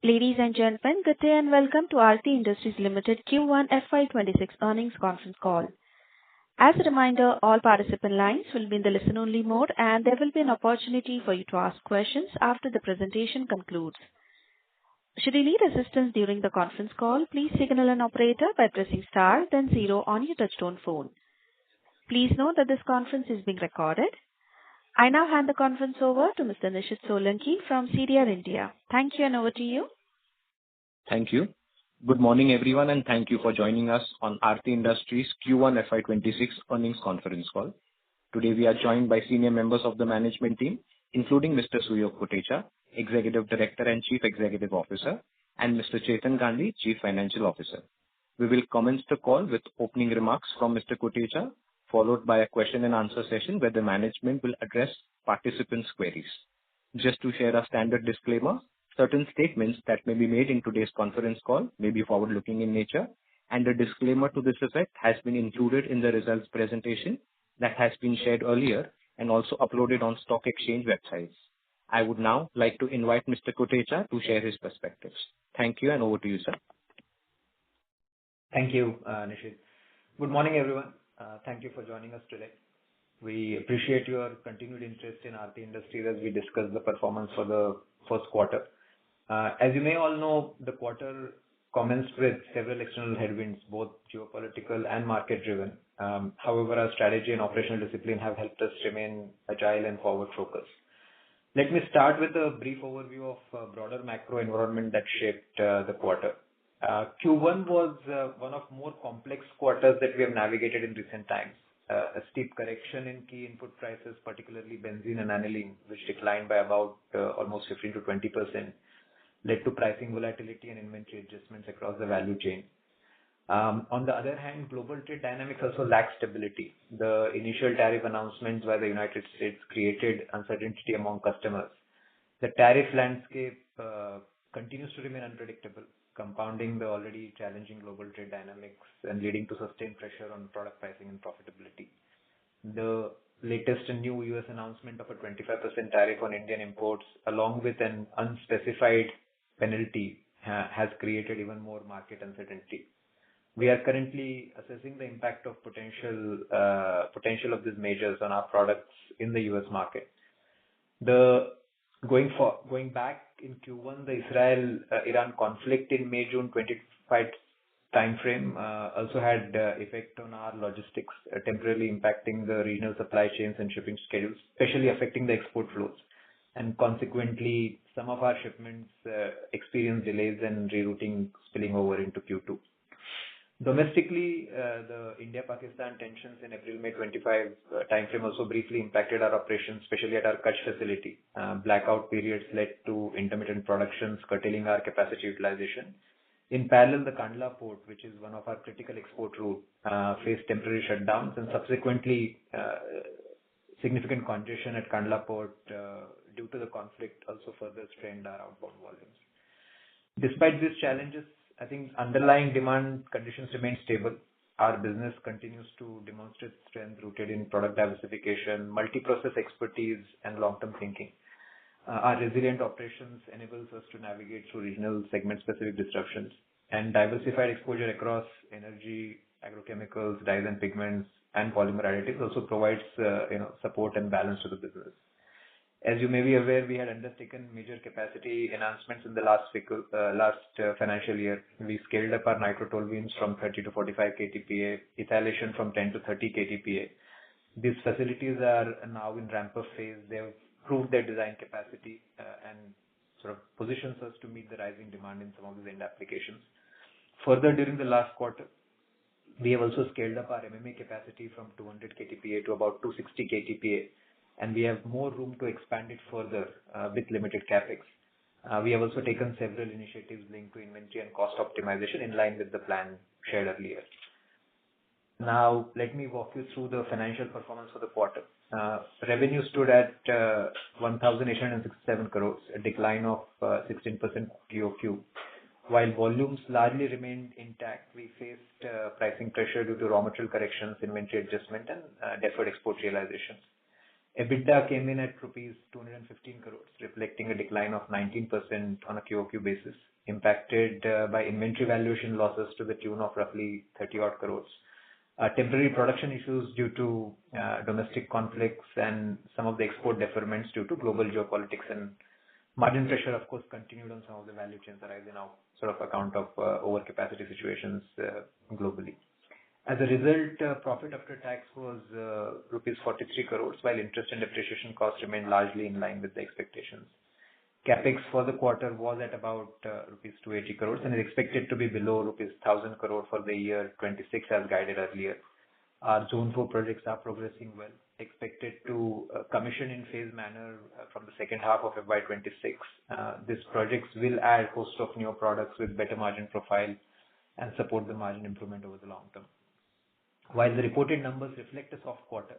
Ladies and gentlemen, good day and welcome to Aarti Industries Limited Q1 FY26 earnings conference call. As a reminder, all participant lines will be in the listen-only mode, and there will be an opportunity for you to ask questions after the presentation concludes. Should you need assistance during the conference call, please signal an operator by pressing star, then zero on your touchtone phone. Please note that this conference is being recorded. I now hand the conference over to Mr. Nishit Solanki from CDR India. Thank you, and over to you. Thank you. Good morning, everyone, and thank you for joining us on Aarti Industries Q1 FY26 earnings conference call. Today, we are joined by senior members of the management team, including Mr. Suyog Kotecha, Executive Director and Chief Executive Officer, and Mr. Chetan Gandhi, Chief Financial Officer. We will commence the call with opening remarks from Mr. Kotecha, followed by a question and answer session where the management will address participants' queries. Just to share a standard disclaimer, certain statements that may be made in today's conference call may be forward-looking in nature, and a disclaimer to this effect has been included in the results presentation that has been shared earlier and also uploaded on stock exchange websites. I would now like to invite Mr. Kotecha to share his perspectives. Thank you, and over to you, sir. Thank you, Nishit. Good morning, everyone. Thank you for joining us today. We appreciate your continued interest in Aarti Industries as we discuss the performance for the first quarter. As you may all know, the quarter commenced with several external headwinds, both geopolitical and market-driven. However, our strategy and operational discipline have helped us remain agile and forward-focused. Let me start with a brief overview of broader macro environment that shaped the quarter. Q1 was one of more complex quarters that we have navigated in recent times. A steep correction in key input prices, particularly benzene and aniline, which declined by about almost 15 to 20%, led to pricing volatility and inventory adjustments across the value chain. On the other hand, global trade dynamics also lacked stability. The initial tariff announcements by the United States created uncertainty among customers. The tariff landscape continues to remain unpredictable, compounding the already challenging global trade dynamics and leading to sustained pressure on product pricing and profitability. The latest and new US announcement of a 25% tariff on Indian imports, along with an unspecified penalty, has created even more market uncertainty. We are currently assessing the impact of potential of these measures on our products in the US market. Going back in Q1, the Israel-Iran conflict in May-June 25 timeframe also had effect on our logistics, temporarily impacting the regional supply chains and shipping schedules, especially affecting the export flows. And consequently, some of our shipments experienced delays and rerouting spilling over into Q2. Domestically, the India-Pakistan tensions in April-May 25 timeframe also briefly impacted our operations, especially at our Kutch facility. Blackout periods led to intermittent productions, curtailing our capacity utilization. In parallel, the Kandla port, which is one of our critical export routes, faced temporary shutdowns, and subsequently significant congestion at Kandla port due to the conflict also further strained our outbound volumes. Despite these challenges, I think underlying demand conditions remain stable. Our business continues to demonstrate strength rooted in product diversification, multi-process expertise, and long-term thinking. Our resilient operations enables us to navigate through regional segment-specific disruptions, and diversified exposure across energy, agrochemicals, dyes and pigments, and polymer additives also provides support and balance to the business. As you may be aware, we had undertaken major capacity enhancements in the last financial year. We scaled up our nitrotoluenes from 30 to 45 KTPA, ethylation from 10 to 30 KTPA. These facilities are now in ramp-up phase. They have proved their design capacity and sort of positions us to meet the rising demand in some of these end applications. Further, during the last quarter, we have also scaled up our MMA capacity from 200 KTPA to about 260 KTPA. And we have more room to expand it further with limited capex. We have also taken several initiatives linked to inventory and cost optimization in line with the plan shared earlier. Now, let me walk you through the financial performance for the quarter. Revenue stood at 1,867 crores, a decline of 16% QOQ. While volumes largely remained intact, we faced pricing pressure due to raw material corrections, inventory adjustment, and deferred export realizations. EBITDA came in at rupees 215 crores, reflecting a decline of 19% on a QoQ basis, impacted by inventory valuation losses to the tune of roughly 30 odd crores. Temporary production issues due to domestic conflicts and some of the export deferments due to global geopolitics, and margin pressure, of course, continued on some of the value chains arising out sort of account of overcapacity situations globally. As a result, profit after tax was rupees 43 crores, while interest and depreciation costs remained largely in line with the expectations. Capex for the quarter was at about rupees 280 crores and is expected to be below rupees 1,000 crore for the year 26 as guided earlier. Our Zone 4 projects are progressing well, expected to commission in phase manner from the second half of FY26. These projects will add a host of new products with better margin profile and support the margin improvement over the long term. While the reported numbers reflect a soft quarter,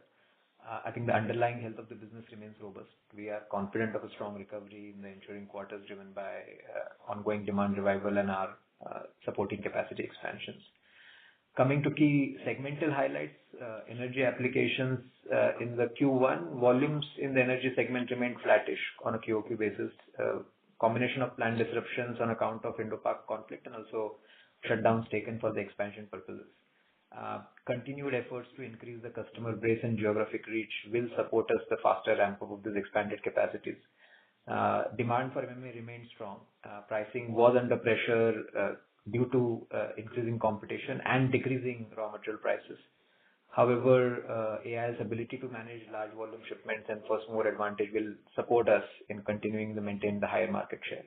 I think the underlying health of the business remains robust. We are confident of a strong recovery in the ensuing quarters driven by ongoing demand revival and our supporting capacity expansions. Coming to key segmental highlights, energy applications in the Q1, volumes in the energy segment remained flattish on a QoQ basis. Combination of planned disruptions on account of Indo-Pak conflict and also shutdowns taken for the expansion purposes. Continued efforts to increase the customer base and geographic reach will support us the faster ramp up of these expanded capacities. Demand for MMA remained strong. Pricing was under pressure due to increasing competition and decreasing raw material prices. However, AI's ability to manage large volume shipments and first mover advantage will support us in continuing to maintain the higher market share.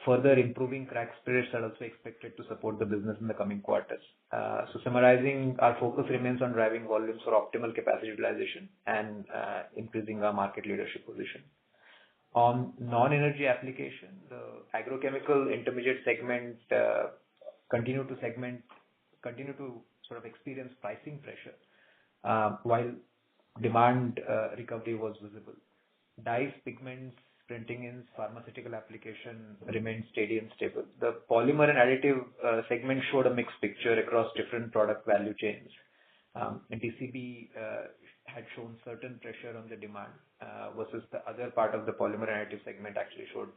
Further improving crack spreads are also expected to support the business in the coming quarters. So summarizing, our focus remains on driving volumes for optimal capacity utilization and increasing our market leadership position. On non-energy application, the agrochemical intermediate segment continue to sort of experience pricing pressure, while demand recovery was visible. Dyes, pigments, printing inks, pharmaceutical application remained steady and stable. The polymer and additive segment showed a mixed picture across different product value chains. DCB had shown certain pressure on the demand versus the other part of the polymer and additive segment actually showed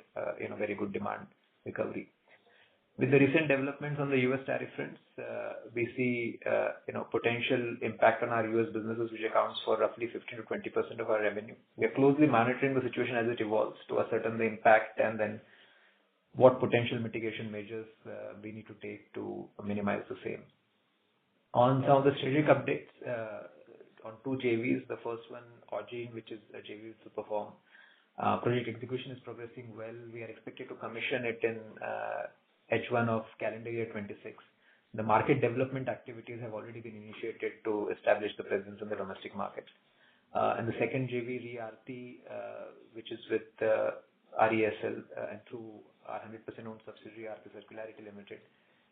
very good demand recovery. With the recent developments on the US tariff fronts, we see potential impact on our US businesses, which accounts for roughly 15 to 20% of our revenue. We are closely monitoring the situation as it evolves to ascertain the impact and then what potential mitigation measures we need to take to minimize the same. On some of the strategic updates on two JVs, the first one, Augene, which is a JV to perform. Project execution is progressing well. We are expected to commission it in H1 of calendar year 26. The market development activities have already been initiated to establish the presence in the domestic market. And the second JV, Aarti, which is with RESL and through our 100% owned subsidiary, Aarti Circularity Limited.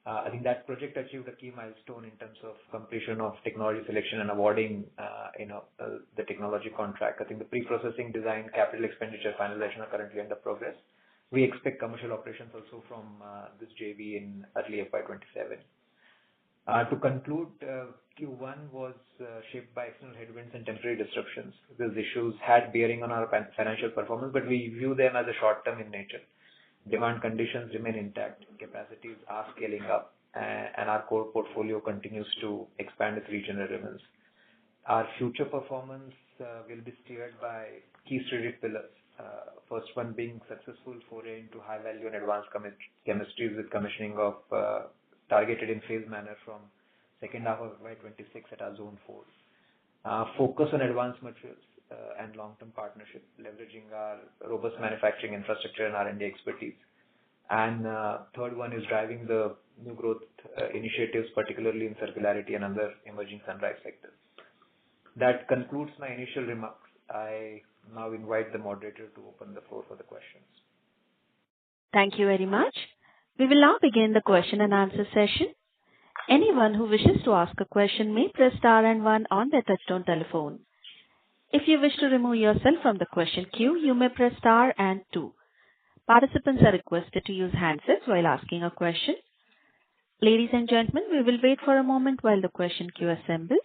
I think that project achieved a key milestone in terms of completion of technology selection and awarding the technology contract. I think the pre-processing design, capital expenditure finalization are currently under progress. We expect commercial operations also from this JV in early FY27. To conclude, Q1 was shaped by external headwinds and temporary disruptions. These issues had bearing on our financial performance, but we view them as a short-term in nature. Demand conditions remain intact, capacities are scaling up, and our core portfolio continues to expand its reach and relevance. Our future performance will be steered by key strategic pillars. First one being successful foray into high value and advanced chemistries with commissioning of targeted in phase manner from second half of FY26 at our Zone 4. Focus on advanced materials and long-term partnership, leveraging our robust manufacturing infrastructure and R&D expertise. And third one is driving the new growth initiatives, particularly in circularity and other emerging sunrise sectors. That concludes my initial remarks. I now invite the moderator to open the floor for the questions. Thank you very much. We will now begin the question and answer session. Anyone who wishes to ask a question may press star and one on their touchtone telephone. If you wish to remove yourself from the question queue, you may press star and two. Participants are requested to use handsets while asking a question. Ladies and gentlemen, we will wait for a moment while the question queue assembles.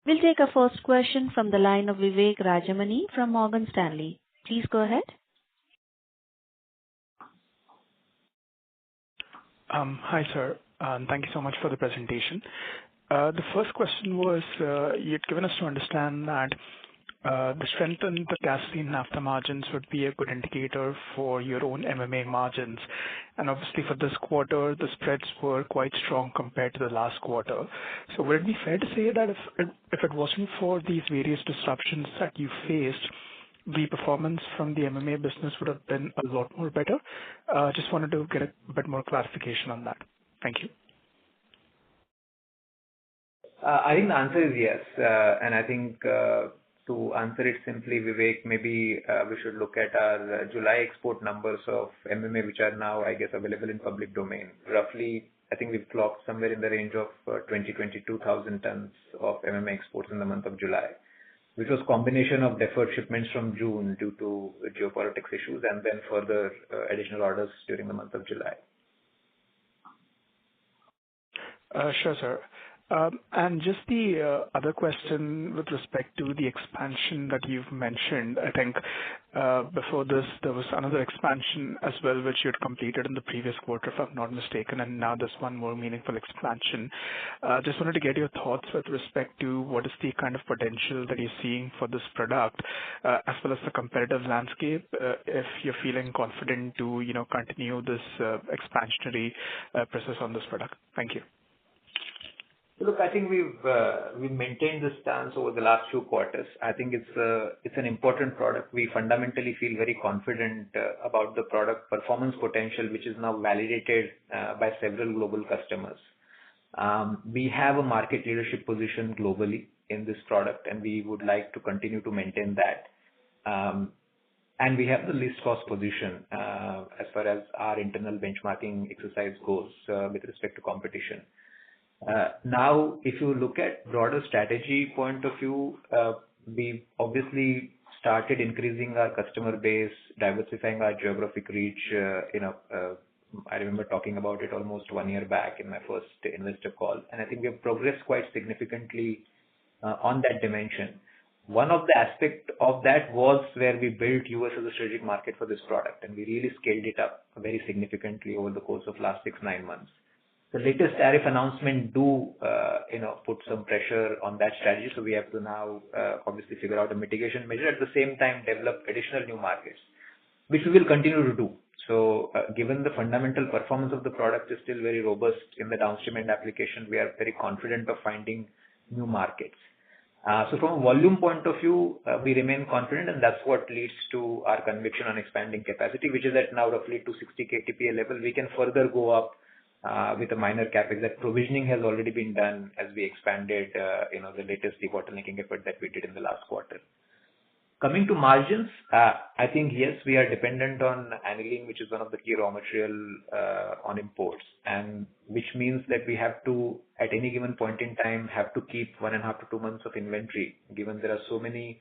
We'll take a first question from the line of Vivek Rajamani from Morgan Stanley. Please go ahead. Hi, sir. Thank you so much for the presentation. The first question was, you'd given us to understand that the strength in the gasoline naphtha margins would be a good indicator for your own MMA margins. And obviously for this quarter, the spreads were quite strong compared to the last quarter. So would it be fair to say that if it wasn't for these various disruptions that you faced, the performance from the MMA business would have been a lot more better? Just wanted to get a bit more clarification on that. Thank you. I think the answer is yes. And I think to answer it simply, Vivek, maybe we should look at our July export numbers of MMA, which are now, I guess, available in public domain. Roughly, I think we've clocked somewhere in the range of 22,000 tons of MMA exports in the month of July, which was combination of deferred shipments from June due to geopolitics issues and then further additional orders during the month of July. Sure, sir. And just the other question with respect to the expansion that you've mentioned. I think before this, there was another expansion as well, which you had completed in the previous quarter, if I'm not mistaken, and now there's one more meaningful expansion. Just wanted to get your thoughts with respect to what is the kind of potential that you're seeing for this product, as well as the competitive landscape, if you're feeling confident to, continue this expansionary process on this product. Thank you. Look, I think we've maintained this stance over the last few quarters. I think it's an important product. We fundamentally feel very confident about the product performance potential, which is now validated by several global customers. We have a market leadership position globally in this product, and we would like to continue to maintain that. And we have the least cost position as far as our internal benchmarking exercise goes with respect to competition. Now, if you look at broader strategy point of view, we obviously started increasing our customer base, diversifying our geographic reach. I remember talking about it almost 1 year back in my first investor call, and I think we have progressed quite significantly on that dimension. One of the aspects of that was where we built US as a strategic market for this product, and we really scaled it up very significantly over the course of last 6-9 months. The latest tariff announcement put some pressure on that strategy. So we have to now obviously figure out a mitigation measure. At the same time, develop additional new markets, which we will continue to do. So given the fundamental performance of the product is still very robust in the downstream end application, we are very confident of finding new markets. So from a volume point of view, we remain confident, and that's what leads to our conviction on expanding capacity, which is at now roughly 260 KTPA level. We can further go up with a minor capex. That provisioning has already been done as we expanded, the latest debottlenecking effort that we did in the last quarter. Coming to margins, I think yes, we are dependent on aniline, which is one of the key raw material on imports, and which means that we have to, at any given point in time, have to keep 1.5 to 2 months of inventory, given there are so many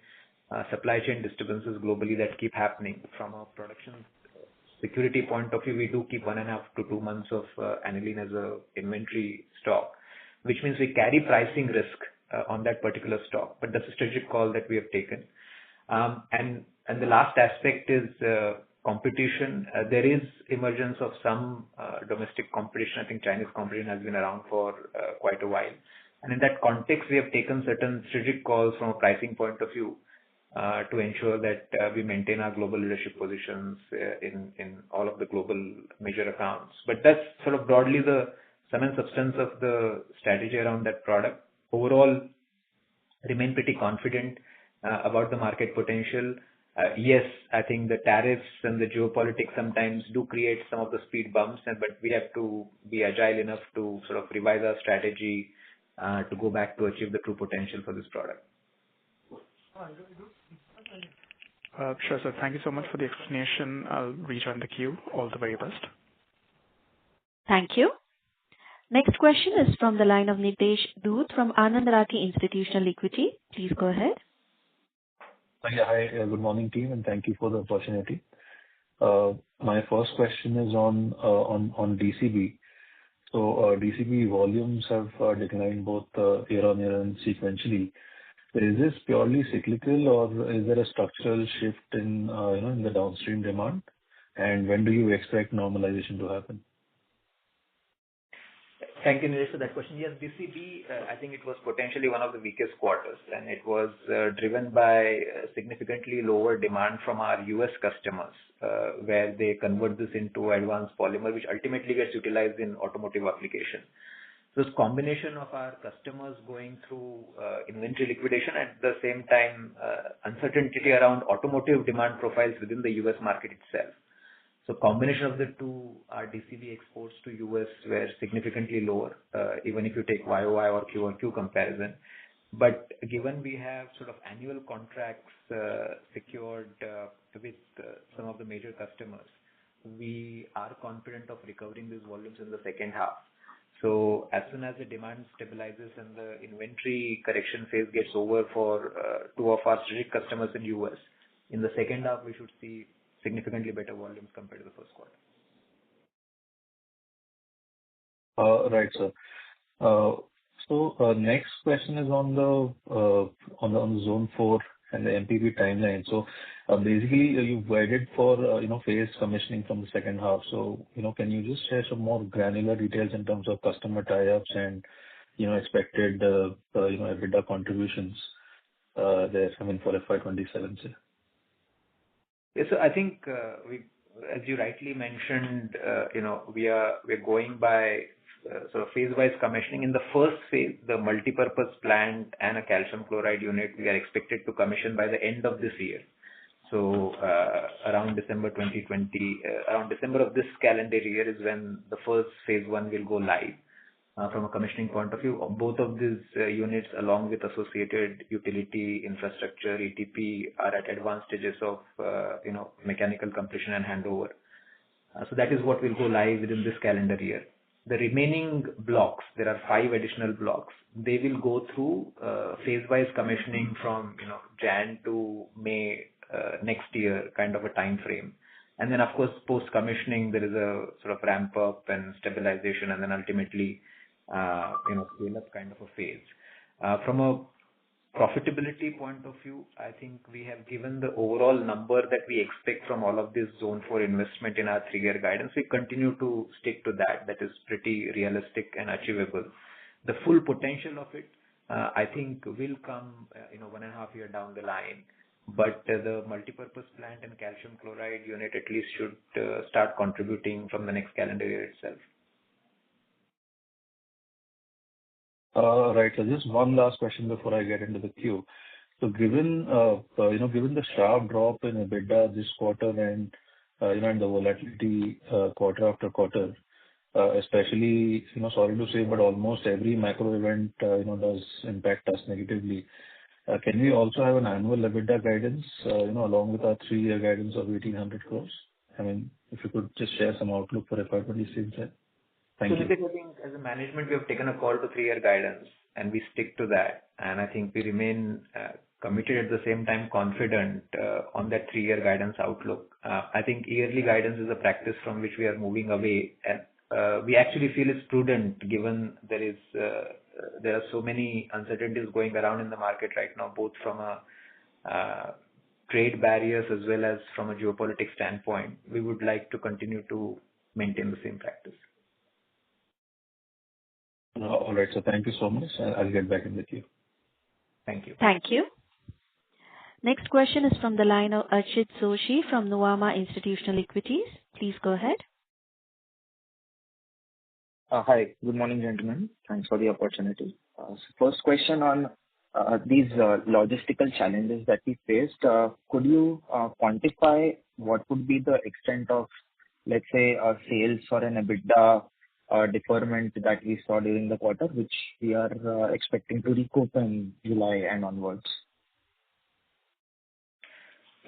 supply chain disturbances globally that keep happening. From a production security point of view, we do keep 1.5 to 2 months of aniline as a inventory stock, which means we carry pricing risk on that particular stock. But that's a strategic call that we have taken. And the last aspect is competition. There is emergence of some domestic competition. I think Chinese competition has been around for quite a while. And in that context, we have taken certain strategic calls from a pricing point of view to ensure that we maintain our global leadership positions in all of the global major accounts. But that's sort of broadly the sum and substance of the strategy around that product. Overall, remain pretty confident about the market potential. Yes, I think the tariffs and the geopolitics sometimes do create some of the speed bumps, but we have to be agile enough to sort of revise our strategy to go back to achieve the true potential for this product. Sure, sir. Thank you so much for the explanation. I'll rejoin the queue. All the very best. Thank you. Next question is from the line of Nitesh Dhoot from Anand Rathi Institutional Equity. Please go ahead. Hi, good morning, team, and thank you for the opportunity. My first question is on DCB. So DCB volumes have declined both year-on-year and sequentially. Is this purely cyclical, or is there a structural shift in, in the downstream demand? And when do you expect normalization to happen? Thank you, Nilesh, for that question. Yes, DCB, I think it was potentially one of the weakest quarters, and it was driven by significantly lower demand from our U.S. customers, where they convert this into advanced polymer, which ultimately gets utilized in automotive application. So it's combination of our customers going through inventory liquidation, at the same time, uncertainty around automotive demand profiles within the U.S. market itself. So combination of the two, our DCB exports to U.S. were significantly lower, even if you take YOY or Q-on-Q comparison. But given we have sort of annual contracts secured with some of the major customers, we are confident of recovering these volumes in the second half. So as soon as the demand stabilizes and the inventory correction phase gets over for two of our strategic customers in U.S., in the second half, we should see significantly better volumes compared to the first quarter. Right, sir. So next question is on the Zone 4 and the MPP timeline. So basically, you've guided for phase commissioning from the second half. So can you just share some more granular details in terms of customer tie-ups and expected EBITDA contributions there? I mean, for FY27, sir. Yes, so I think as you rightly mentioned, we're going by sort of phase-wise commissioning. In the first phase, the multi-purpose plant and a calcium chloride unit, we are expected to commission by the end of this year. So around December 2020, around December of this calendar year is when the first phase one will go live. From a commissioning point of view, both of these units, along with associated utility infrastructure, ETP, are at advanced stages of mechanical completion and handover. So that is what will go live within this calendar year. The remaining blocks, there are 5 additional blocks. They will go through phase-wise commissioning from Jan to May next year, kind of a time frame. And then, of course, post-commissioning, there is a sort of ramp up and stabilization, and then ultimately scale up kind of a phase. From a profitability point of view, I think we have given the overall number that we expect from all of this Zone 4 investment in our 3-year guidance. We continue to stick to that. That is pretty realistic and achievable. The full potential of it, I think, will come 1.5 years down the line. But the multi-purpose plant and calcium chloride unit at least should start contributing from the next calendar year itself. Right. So just one last question before I get into the queue. So given the sharp drop in EBITDA this quarter and and the volatility quarter after quarter, especially sorry to say, but almost every macro event does impact us negatively. Can we also have an annual EBITDA guidance along with our 3-year guidance of 1,800 crores? I mean, if you could just share some outlook for FY26. Thank you. I think as a management, we have taken a call to 3-year guidance, and we stick to that. And I think we remain committed at the same time confident on that 3-year guidance outlook. I think yearly guidance is a practice from which we are moving away, and we actually feel it's prudent given there are so many uncertainties going around in the market right now, both from a trade barriers as well as from a geopolitics standpoint. We would like to continue to maintain the same practice. All right. So thank you so much. I'll get back in with you. Thank you. Thank you. Next question is from the line of Archit Joshi from Nuvama Institutional Equities. Please go ahead. Hi. Good morning, gentlemen. Thanks for the opportunity. First question on these logistical challenges that we faced. Could you quantify what would be the extent of, let's say, sales or an EBITDA deferment that we saw during the quarter, which we are expecting to recoup in July and onwards?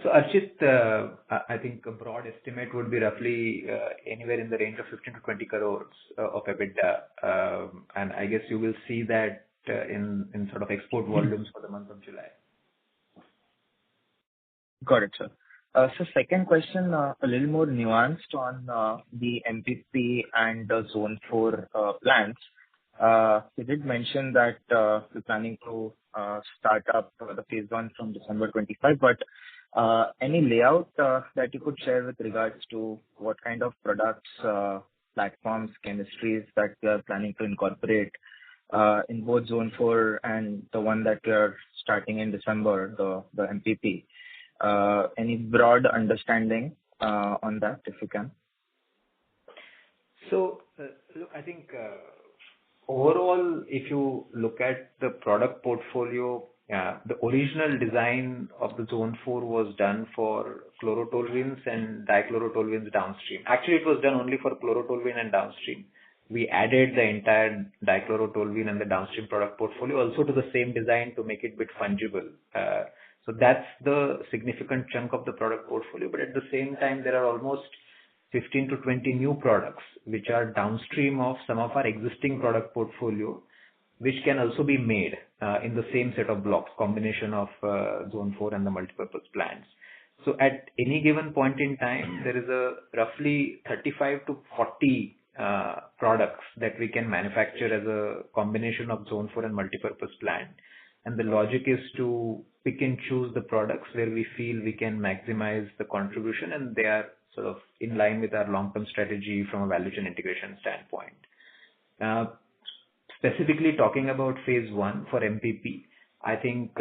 So Archit, I think a broad estimate would be roughly anywhere in the range of 15 to 20 crores of EBITDA. And I guess you will see that in sort of export volumes for the month of July. Got it, sir. So second question, a little more nuanced on the MPP and the Zone 4 plans. You did mention that we're planning to start up the phase 1 from December 25, but any layout that you could share with regards to what kind of products, platforms, chemistries that we are planning to incorporate in both Zone 4 and the one that we are starting in December, the MPP. Any broad understanding on that, if you can? So, look, I think overall, if you look at the product portfolio, the original design of the Zone 4 was done for chlorotoluenes and dichlorotoluenes downstream. Actually, it was done only for chlorotoluene and downstream. We added the entire dichlorotoluene and the downstream product portfolio also to the same design to make it a bit fungible. So that's the significant chunk of the product portfolio. But at the same time, there are almost 15 to 20 new products which are downstream of some of our existing product portfolio, which can also be made in the same set of blocks, combination of Zone 4 and the multipurpose plants. So at any given point in time, there is a roughly 35 to 40 products that we can manufacture as a combination of Zone 4 and multipurpose plant. And the logic is to pick and choose the products where we feel we can maximize the contribution, and they are sort of in line with our long-term strategy from a value chain integration standpoint. Specifically talking about phase 1 for MPP, I think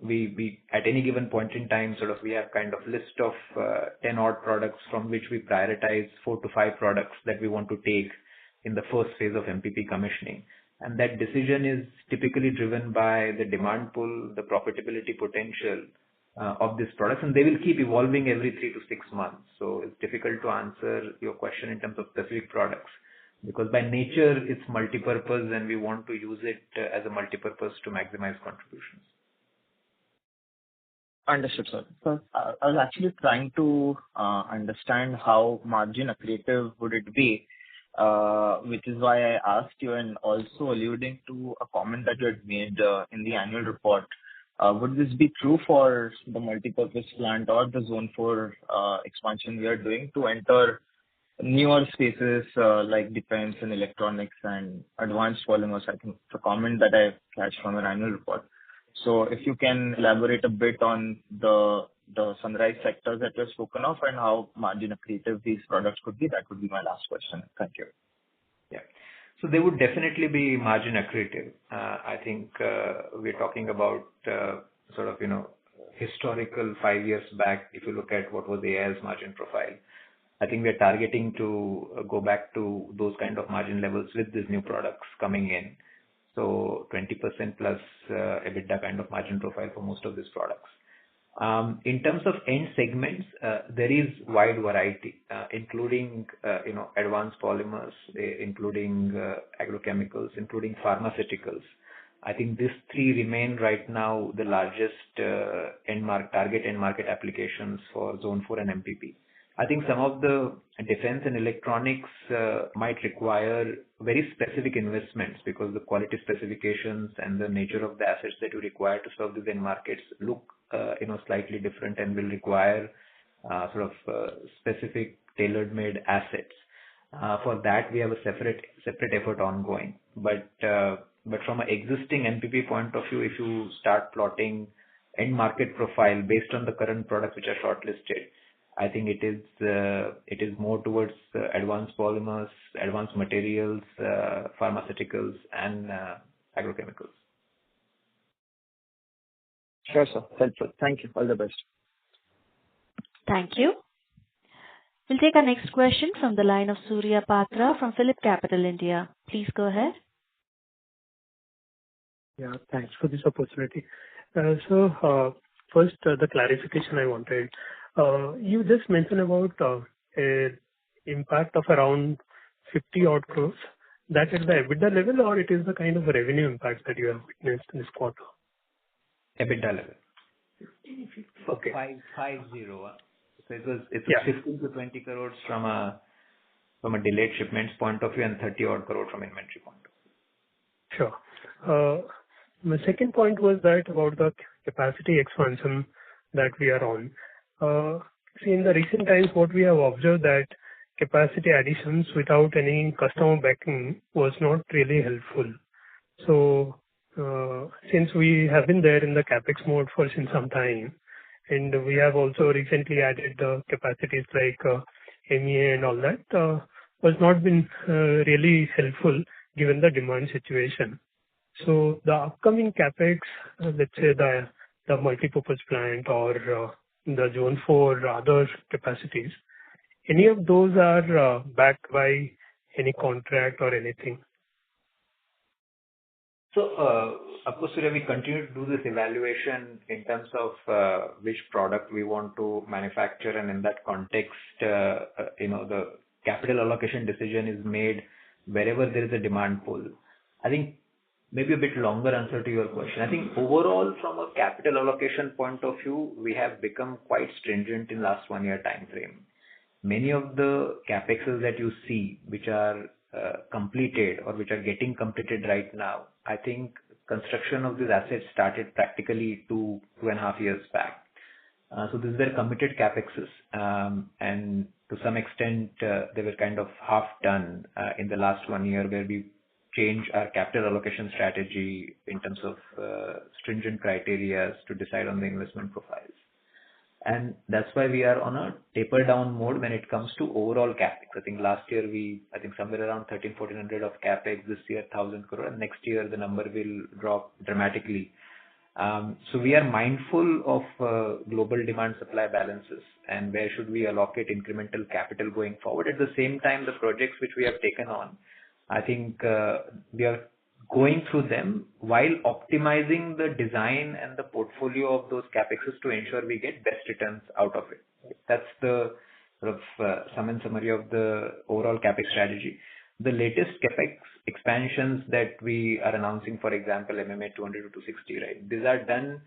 we at any given point in time, sort of we have kind of list of 10 odd products from which we prioritize 4 to 5 products that we want to take in the first phase of MPP commissioning. And that decision is typically driven by the demand pull, the profitability potential of these products, and they will keep evolving every 3 to 6 months. So it's difficult to answer your question in terms of specific products, because by nature it's multi-purpose and we want to use it as a multi-purpose to maximize contributions. Understood, sir. So I was actually trying to understand how margin accretive would it be, which is why I asked you, and also alluding to a comment that you had made in the annual report. Would this be true for the multipurpose plant or the Zone 4 expansion we are doing to enter newer spaces like defense and electronics and advanced polymers? I think it's a comment that I catch from an annual report. So if you can elaborate a bit on the sunrise sectors that you've spoken of and how margin accretive these products could be, that would be my last question. Thank you. Yeah. So they would definitely be margin accretive. I think we're talking about sort of, historical 5 years back. If you look at what was the AI's margin profile, I think we're targeting to go back to those kind of margin levels with these new products coming in. So 20% plus EBITDA kind of margin profile for most of these products. In terms of end segments, there is wide variety, including advanced polymers, including agrochemicals, including pharmaceuticals. I think these three remain right now the largest target end market applications for Zone 4 and MPP. I think some of the defense and electronics might require very specific investments, because the quality specifications and the nature of the assets that you require to serve these end markets look slightly different and will require sort of specific tailor-made assets. For that, we have a separate effort ongoing. But from an existing MPP point of view, if you start plotting end market profile based on the current products which are shortlisted, I think it is more towards advanced polymers, advanced materials, pharmaceuticals, and agrochemicals. Sure, sir. Helpful. Thank you. All the best. Thank you. We'll take our next question from the line of Surya Patra from PhillipCapital India. Please go ahead. Yeah, thanks for this opportunity. So first, the clarification I wanted. You just mentioned about impact of around 50 odd crores. That is the EBITDA level, or it is the kind of revenue impact that you have witnessed this quarter? EBITDA level. Okay. 550. So it's 15 to 20 crores from a delayed shipments point of view, and 30 odd crore from inventory point of view. Sure. My second point was that about the capacity expansion that we are on. See, in the recent times, what we have observed that capacity additions without any customer backing was not really helpful. So since we have been there in the CapEx mode for since some time, and we have also recently added the capacities like MEA and all that, was not been really helpful given the demand situation. So the upcoming CapEx, let's say the multipurpose plant or the Zone 4 other capacities, any of those are backed by any contract or anything? So, of course, Surya, we continue to do this evaluation in terms of which product we want to manufacture, and in that context, the capital allocation decision is made wherever there is a demand pull. I think maybe a bit longer answer to your question. I think overall, from a capital allocation point of view, we have become quite stringent in last 1 year time frame. Many of the capexes that you see, which are completed or which are getting completed right now, I think construction of these assets started practically 2.5 years back. So these were committed capexes, and to some extent they were kind of half done in the last 1 year, where we changed our capital allocation strategy in terms of stringent criteria to decide on the investment profiles. And that's why we are on a taper down mode when it comes to overall capex. I think last year I think somewhere around 1,300-1,400 of capex. This year 1,000 crore, and next year the number will drop dramatically. So we are mindful of global demand supply balances and where should we allocate incremental capital going forward. At the same time, the projects which we have taken on, I think we are going through them while optimizing the design and the portfolio of those capexes to ensure we get best returns out of it. That's the sort of sum and summary of the overall capex strategy. The latest capex expansions that we are announcing, for example, MMA 200 to 260, right? These are done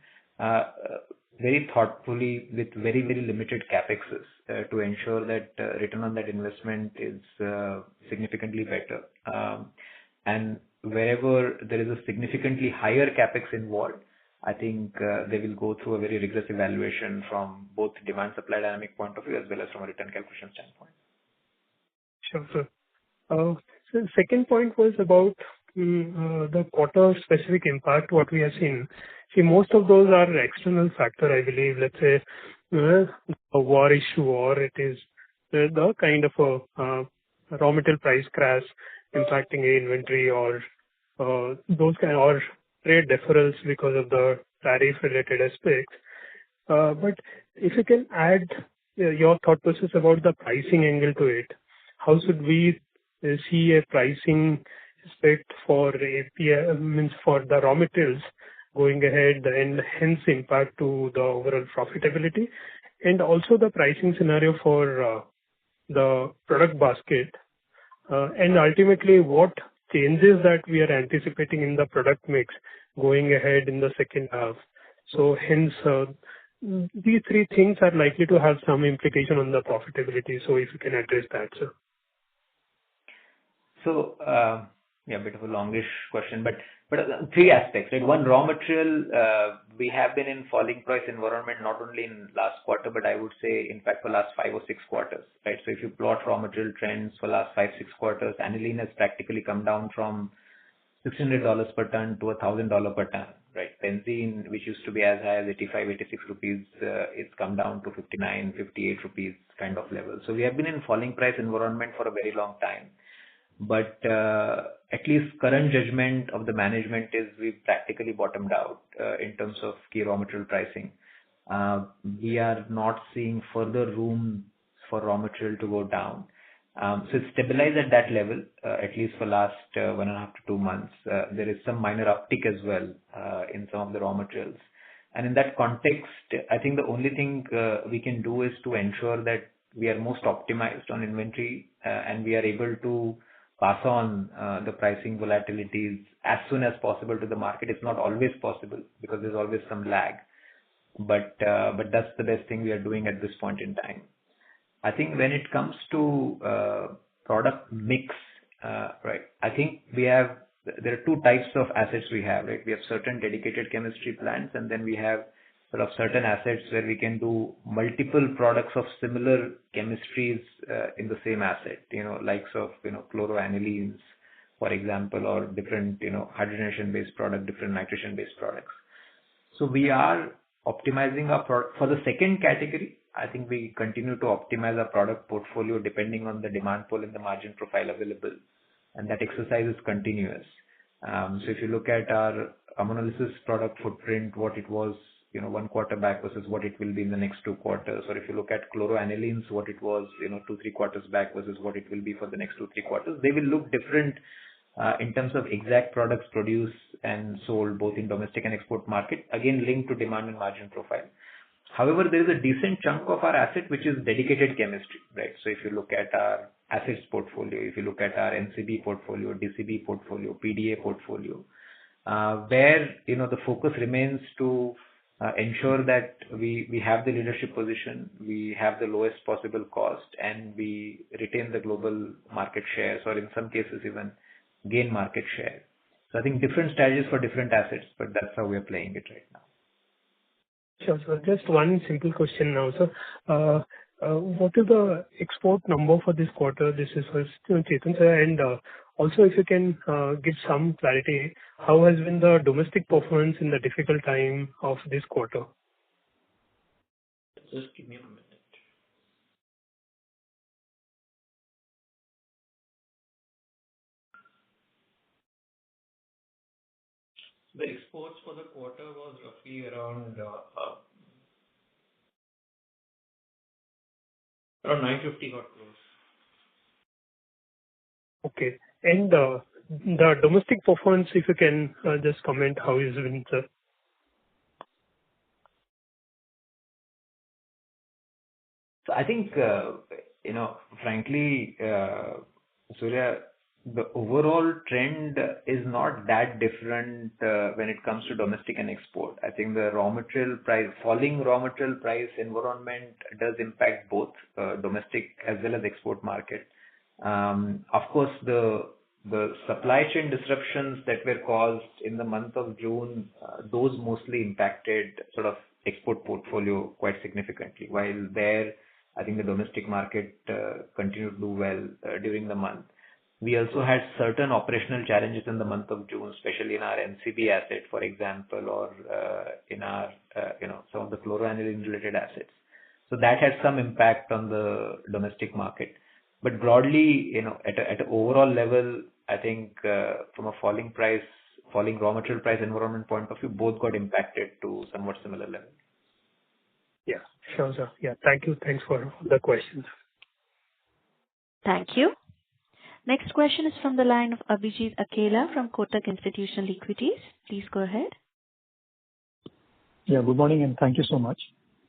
very thoughtfully with very, very limited capexes to ensure that return on that investment is significantly better. And wherever there is a significantly higher capex involved, I think they will go through a very rigorous evaluation from both demand supply dynamic point of view as well as from a return calculation standpoint. Sure, sir. So the second point was about the quarter specific impact, what we have seen. See, most of those are external factor, I believe, let's say a war issue, or it is the kind of a raw material price crash impacting inventory, or those kind, or trade deferrals because of the tariff related aspects. But if you can add your thought process about the pricing angle to it, how should we see a pricing aspect for API, means for the raw materials going ahead, and hence impact to the overall profitability, and also the pricing scenario for the product basket, and ultimately what changes that we are anticipating in the product mix going ahead in the second half. So hence these three things are likely to have some implication on the profitability. So if you can address that, sir. So, a bit of a longish question, but three aspects, right? One, raw material, we have been in falling price environment, not only in last quarter, but I would say, in fact, for last 5 or 6 quarters, right? So if you plot raw material trends for last 5-6 quarters, aniline has practically come down from $1,600 per ton to $1,000 per ton, right? Benzene, which used to be as high as 85-86 rupees, it's come down to 59-58 rupees kind of level. So we have been in falling price environment for a very long time. But at least current judgment of the management is we've practically bottomed out in terms of key raw material pricing. We are not seeing further room for raw material to go down. So it's stabilized at that level, at least for last 1.5 to 2 months. There is some minor uptick as well in some of the raw materials. And in that context, I think the only thing we can do is to ensure that we are most optimized on inventory and we are able to pass on the pricing volatilities as soon as possible to the market. It's not always possible because there's always some lag, but that's the best thing we are doing at this point in time. I think when it comes to product mix, right, I think there are 2 types of assets we have, right? We have certain dedicated chemistry plants, and then we have sort of certain assets where we can do multiple products of similar chemistries in the same asset, likes of, chloroanilines for example, or different, hydrogenation-based product, different nitration-based products. So we are optimizing our product. For the second category, I think we continue to optimize our product portfolio depending on the demand pool and the margin profile available. And that exercise is continuous. So if you look at our ammonolysis product footprint, what it was, 1 quarter back versus what it will be in the next 2 quarters, or if you look at chloroanilines, what it was, 2-3 quarters back versus what it will be for the next 2-3 quarters, they will look different in terms of exact products produced and sold both in domestic and export market, again linked to demand and margin profile. However, there is a decent chunk of our asset which is dedicated chemistry, right? So if you look at our assets portfolio, if you look at our NCB portfolio, DCB portfolio, PDA portfolio, where the focus remains to ensure that we have the leadership position, we have the lowest possible cost, and we retain the global market shares, or in some cases even gain market share. So I think different strategies for different assets, but that's how we are playing it right now. Sure. So just one simple question now. So, what is the export number for this quarter? This is for Chetan sir. And also, if you can give some clarity, how has been the domestic performance in the difficult time of this quarter? Just give me a minute. The exports for the quarter was roughly around 950 odd crores. Okay. And the domestic performance, if you can just comment, how is it been, sir? So I think, frankly, Surya, the overall trend is not that different when it comes to domestic and export. I think the falling raw material price environment does impact both domestic as well as export market. Of course, the supply chain disruptions that were caused in the month of June, those mostly impacted sort of export portfolio quite significantly. While there, I think the domestic market continued to do well during the month. We also had certain operational challenges in the month of June, especially in our NCB asset, for example, or in our, some of the chloroaniline related assets. So that had some impact on the domestic market. But broadly, at an overall level, I think from a falling raw material price environment point of view, both got impacted to somewhat similar level. Yeah, sure, sir. Yeah, thank you. Thanks for the questions. Thank you. Next question is from the line of Abhijit Akella from Kotak Institutional Equities. Please go ahead. Yeah, good morning and thank you so much.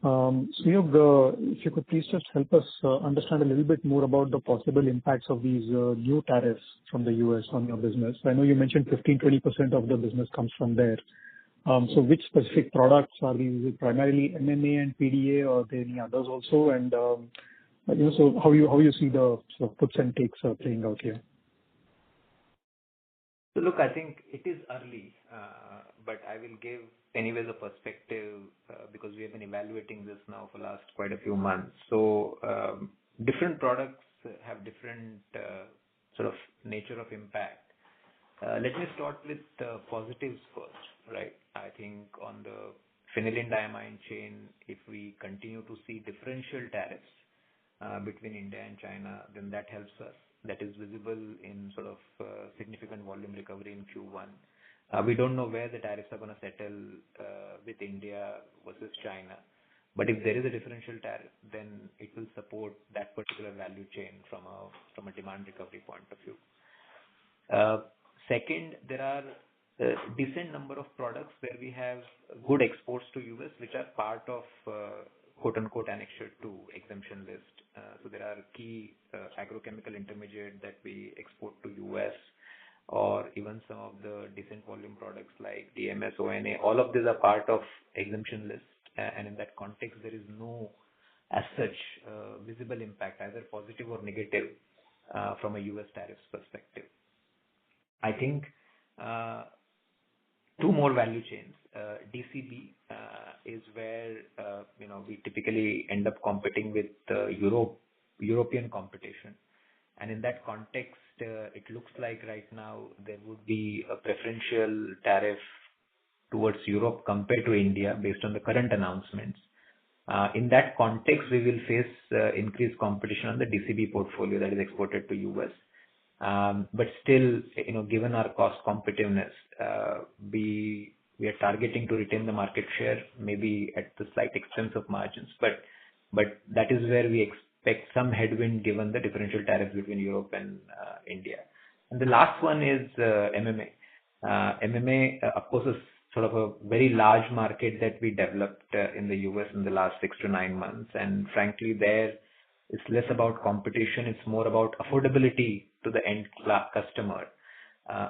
Suyog, if you could please just help us understand a little bit more about the possible impacts of these new tariffs from the US on your business. I know you mentioned 15-20% of the business comes from there. So which specific products are these? Is it primarily MMA and PDA, or are there any others also? And so how you see the sort of puts and takes playing out here? So look, I think it is early, but I will give anyways a perspective because we have been evaluating this now for last quite a few months. So different products have different sort of nature of impact. Let me start with the positives first, right? I think on the phenyldiamine chain, if we continue to see differential tariffs between India and China, then that helps us. That is visible in sort of significant volume recovery in Q1. We don't know where the tariffs are going to settle with India versus China. But if there is a differential tariff, then it will support that particular value chain from a demand recovery point of view. Second, there are a decent number of products where we have good exports to US, which are part of quote-unquote Annexure 2 exemption list. So there are key agrochemical intermediate that we export to US, or even some of the decent volume products like DMS, ONA. All of these are part of exemption list. And in that context, there is no as such visible impact, either positive or negative, from a US tariffs perspective. I think two more value chains. DCB is where we typically end up competing with European competition, and in that context, it looks like right now there would be a preferential tariff towards Europe compared to India based on the current announcements. In that context, we will face increased competition on the DCB portfolio that is exported to US. But still, given our cost competitiveness, we are targeting to retain the market share, maybe at the slight expense of margins. But that is where we expect some headwind given the differential tariffs between Europe and India. And the last one is MMA. MMA, of course, is sort of a very large market that we developed in the US in the last 6 to 9 months. And frankly, there it's less about competition. It's more about affordability to the end customer.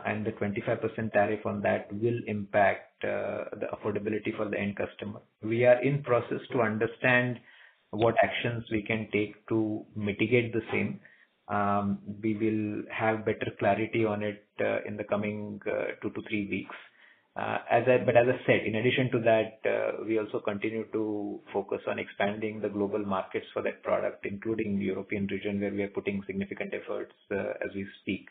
And the 25% tariff on that will impact the affordability for the end customer. We are in process to understand what actions we can take to mitigate the same. We will have better clarity on it in the coming 2 to 3 weeks. As I said, in addition to that, we also continue to focus on expanding the global markets for that product, including the European region, where we are putting significant efforts as we speak.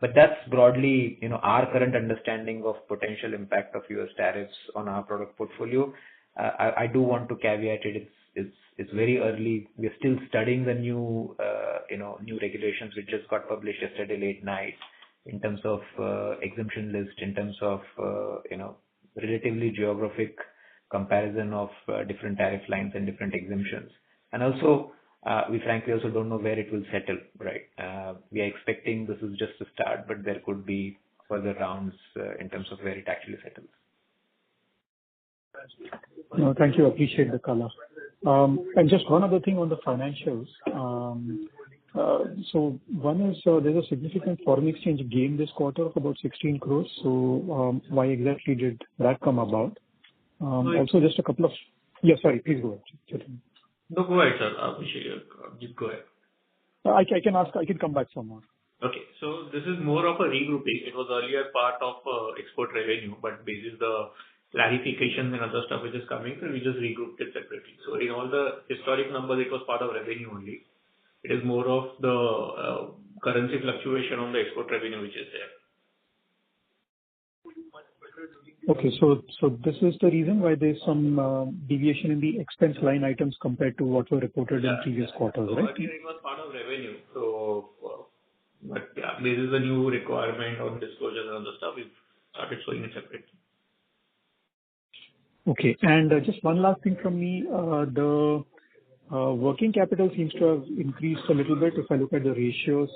But that's broadly, our current understanding of potential impact of US tariffs on our product portfolio. I do want to caveat it. It's very early. We're still studying the new regulations which just got published yesterday late night, in terms of exemption list, in terms of relatively geographic comparison of different tariff lines and different exemptions. And also, we frankly also don't know where it will settle, right? We are expecting this is just a start, but there could be further rounds in terms of where it actually settles. No, thank you. Appreciate the color. And just one other thing on the financials. So one is there's a significant foreign exchange gain this quarter of about 16 crores. So why exactly did that come about? Also, just a couple of sorry, please go ahead. No, go ahead, sir. Just go ahead. I can come back some more. Okay, so this is more of a regrouping. It was earlier part of export revenue, but basis the clarifications and other stuff which is coming, so we just regrouped it separately. So in all the historic numbers, it was part of revenue only. It is more of the currency fluctuation on the export revenue which is there. Okay, so this is the reason why there's some deviation in the expense line items compared to what were reported in previous quarters, right? Earlier it was part of revenue. So, but yeah, this is a new requirement on disclosures and other stuff. We've started showing it separately. Okay, and just one last thing from me. The working capital seems to have increased a little bit if I look at the ratios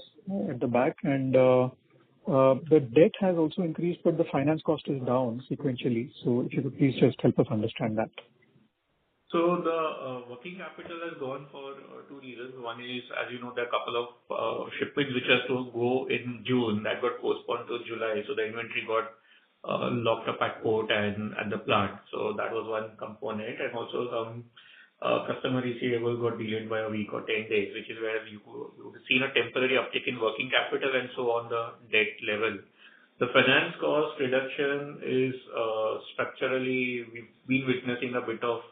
at the back, and the debt has also increased, but the finance cost is down sequentially. So if you could please just help us understand that. So the working capital has gone for 2 reasons. One is, as you know, there are a couple of shipments which are to go in June that got postponed to July. So the inventory got locked up at port and at the plant. So that was one component, and also some customer receivables got delayed by a week or 10 days, which is where you've seen a temporary uptick in working capital and so on the debt level. The finance cost reduction is structurally, we've been witnessing a bit of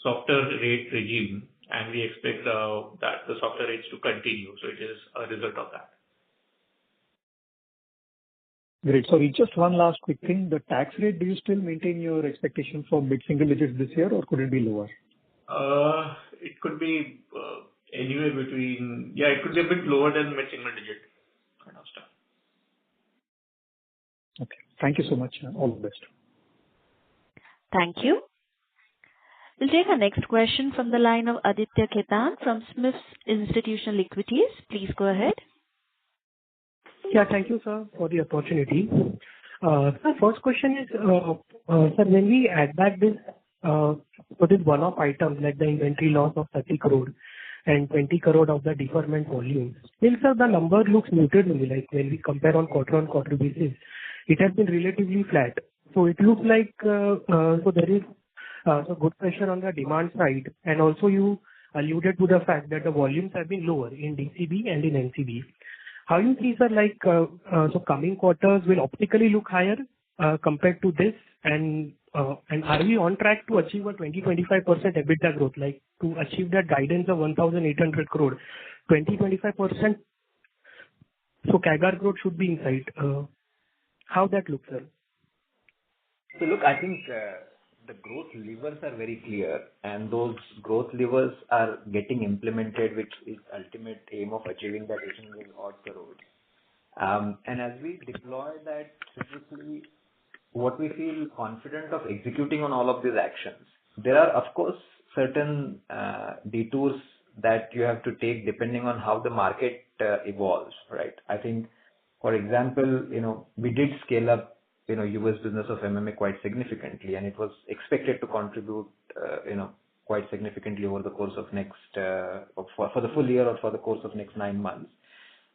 softer rate regime, and we expect that the softer rates to continue. So it is a result of that. Great. Sorry, just one last quick thing. The tax rate, do you still maintain your expectation for mid-single digits this year, or could it be lower? It could be anywhere between, it could be a bit lower than mid-single digit kind of stuff. Okay. Thank you so much. All the best. Thank you. We'll take our next question from the line of Aditya Khetan from Smith's Institutional Equities. Please go ahead. Yeah, thank you, sir, for the opportunity. The first question is, sir, when we add back this for this one-off items like the inventory loss of 30 crore and 20 crore of the deferment volume, still, sir, the number looks muted to me. Like when we compare on quarter basis, it has been relatively flat. So it looks like so there is so good pressure on the demand side, and also you alluded to the fact that the volumes have been lower in DCB and in NCB. How you see, sir, like so coming quarters will optically look higher compared to this, and are we on track to achieve a 20-25% EBITDA growth, like to achieve that guidance of 1,800 crore, 20-25% So CAGR growth should be in sight. How that looks, sir? So look, I think the growth levers are very clear, and those growth levers are getting implemented, which is ultimate aim of achieving that 800 odd crores. And as we deploy that physically, what we feel confident of executing on all of these actions, there are of course certain detours that you have to take depending on how the market evolves, right? I think, for example, we did scale up US business of MMA quite significantly, and it was expected to contribute quite significantly over the course of next for the full year or for the course of next 9 months.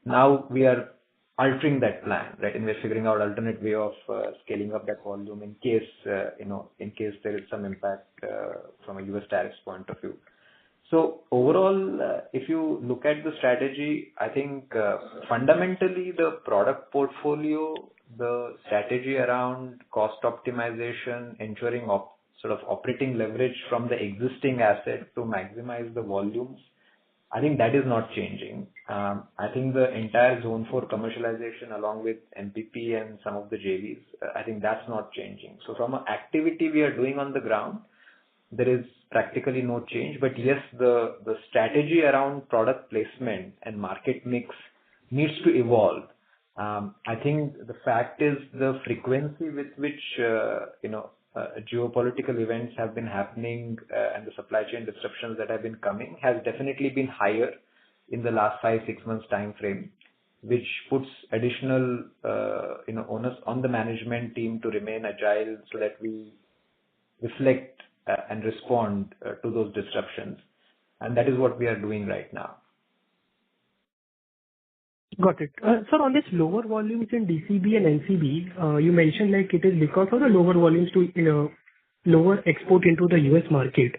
Now we are altering that plan, right? And we're figuring out alternate way of scaling up that volume in case there is some impact from a US tariffs point of view. So overall, if you look at the strategy, I think fundamentally the product portfolio, the strategy around cost optimization, ensuring sort of operating leverage from the existing asset to maximize the volumes, I think that is not changing. I think the entire Zone 4 commercialization along with MPP and some of the JVs, I think that's not changing. So from an activity we are doing on the ground, there is practically no change. But yes, the strategy around product placement and market mix needs to evolve. I think the fact is the frequency with which geopolitical events have been happening and the supply chain disruptions that have been coming has definitely been higher in the last 5-6 months time frame, which puts additional onus on the management team to remain agile so that we reflect and respond to those disruptions, and that is what we are doing right now. Got it. Sir, on this lower volumes in DCB and NCB, you mentioned like it is because of the lower volumes to lower export into the US market,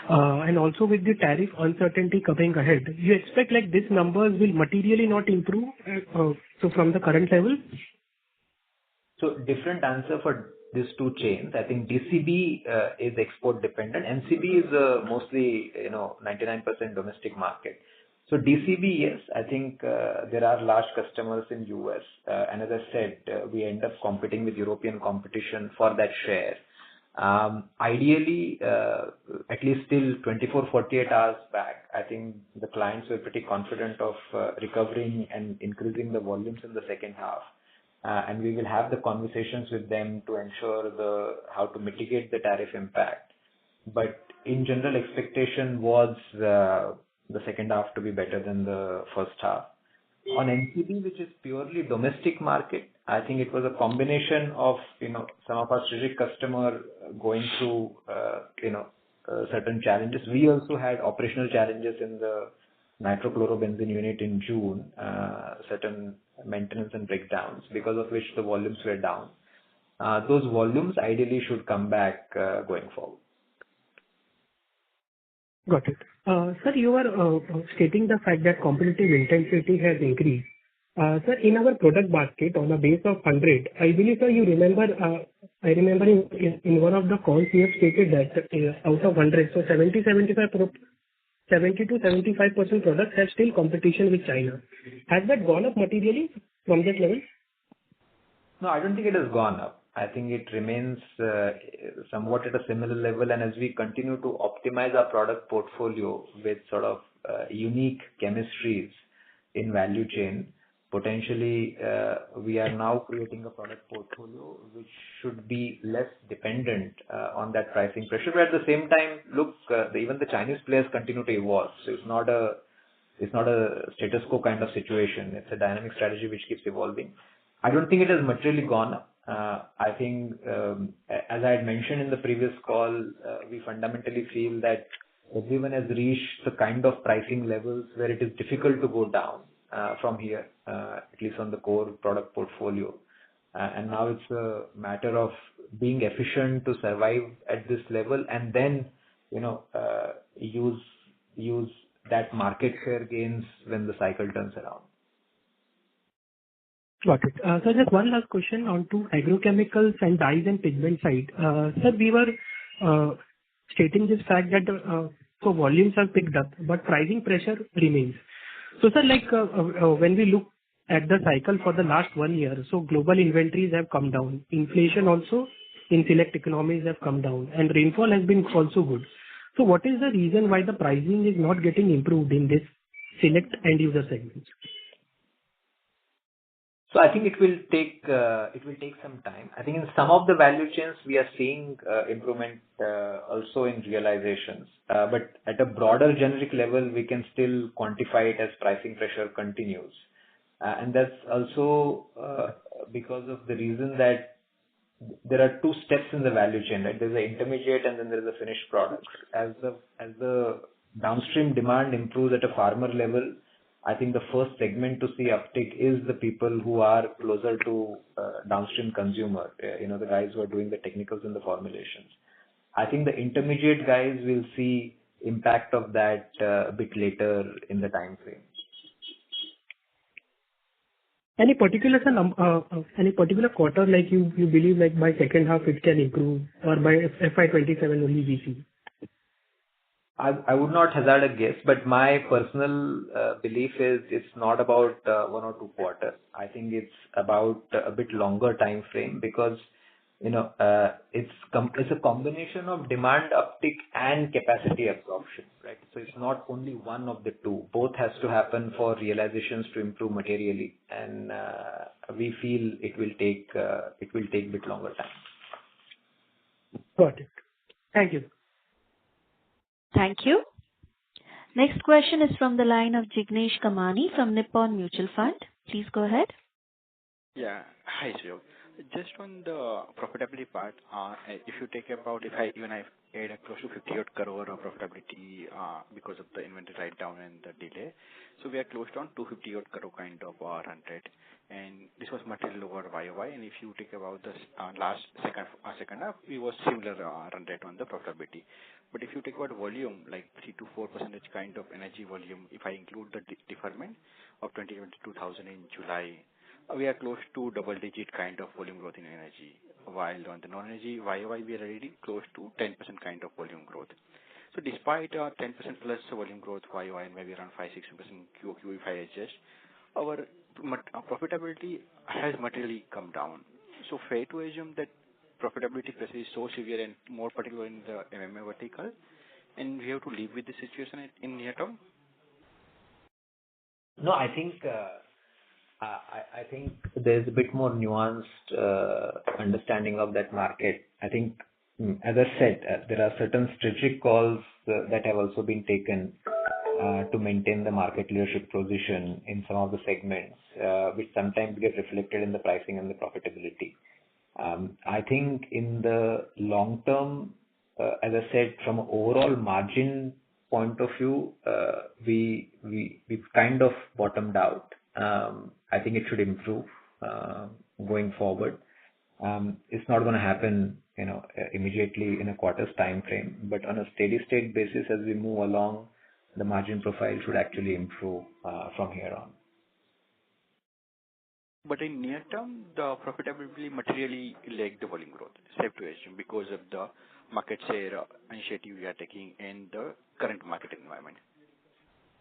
and also with the tariff uncertainty coming ahead, you expect like these numbers will materially not improve so from the current level? So different answer for these two chains. I think DCB is export dependent. NCB is mostly 99% domestic market. So DCB, yes, I think there are large customers in US, and as I said, we end up competing with European competition for that share. Ideally, at least till 24-48 hours back, I think the clients were pretty confident of recovering and increasing the volumes in the second half. And we will have the conversations with them to ensure how to mitigate the tariff impact. But in general, expectation was the second half to be better than the first half. On NCB, which is purely domestic market, I think it was a combination of some of our strategic customer going through certain challenges. We also had operational challenges in the nitrochlorobenzene unit in June, certain maintenance and breakdowns, because of which the volumes were down. Those volumes ideally should come back going forward. Got it. Sir, you are stating the fact that competitive intensity has increased. Sir, in our product basket on a base of 100, I believe, sir, you remember, I remember in one of the calls you have stated that out of 100, so 70 to 75% products have still competition with China. Has that gone up materially from that level? No, I don't think it has gone up. I think it remains somewhat at a similar level, and as we continue to optimize our product portfolio with sort of unique chemistries in value chain, potentially we are now creating a product portfolio which should be less dependent on that pricing pressure. But at the same time, look, even the Chinese players continue to evolve. So it's not a status quo kind of situation. It's a dynamic strategy which keeps evolving. I don't think it has materially gone up. I think, as I had mentioned in the previous call, we fundamentally feel that everyone has reached the kind of pricing levels where it is difficult to go down from here, at least on the core product portfolio. And now it's a matter of being efficient to survive at this level, and then use that market share gains when the cycle turns around. Got it. So just one last question on to agrochemicals and dyes and pigment side. Sir, we were stating this fact that so volumes have picked up, but pricing pressure remains. So sir, like when we look at the cycle for the last 1 year, so global inventories have come down. Inflation also in select economies have come down, and rainfall has been also good. So what is the reason why the pricing is not getting improved in this select end user segments? So I think it will take some time. I think in some of the value chains we are seeing improvement also in realizations. But at a broader generic level, we can still quantify it as pricing pressure continues. And that's also because of the reason that there are two steps in the value chain, right? There's the intermediate and then there's the finished product. As the downstream demand improves at a farmer level, I think the first segment to see uptick is the people who are closer to downstream consumer, the guys who are doing the technicals and the formulations. I think the intermediate guys will see impact of that a bit later in the time frame. Any particular quarter like you believe like by second half it can improve, or by FY27 only we see? I would not hazard a guess, but my personal belief is it's not about 1 or 2 quarters. I think it's about a bit longer time frame because it's a combination of demand uptick and capacity absorption, right? So it's not only one of the two. Both has to happen for realizations to improve materially, and we feel it will take a bit longer time. Got it. Thank you. Thank you. Next question is from the line of Jignesh Kamani from Nippon Mutual Fund. Please go ahead. Yeah. Hi, Sir. Just on the profitability part, if you take about, I add close to 50 odd crore of profitability because of the inventory write down and the delay. So we are close to on 250 odd crore kind of run rate. And this was material lower YOY. And if you take about the last second half, it was similar run rate on the profitability. But if you take about volume, like 3 to 4% kind of energy volume, if I include the deferment of 22,000 in July, we are close to double-digit kind of volume growth in energy, while on the non-energy YOY we are already close to 10% kind of volume growth. So despite 10% plus volume growth YOY and maybe around 5-6% QOQ if I adjust, our profitability has materially come down. So fair to assume that profitability pressure is so severe and more particular in the MMA vertical, and we have to live with the situation in near term? No, I think there's a bit more nuanced understanding of that market. I think, as I said, there are certain strategic calls that have also been taken to maintain the market leadership position in some of the segments, which sometimes get reflected in the pricing and the profitability. I think in the long term, as I said, from an overall margin point of view, we've kind of bottomed out. I think it should improve going forward. It's not going to happen, immediately in a quarter's time frame, but on a steady state basis, as we move along, the margin profile should actually improve from here on. But in near term, the profitability materially lagged the volume growth, safe to assume, because of the market share initiative we are taking in the current market environment.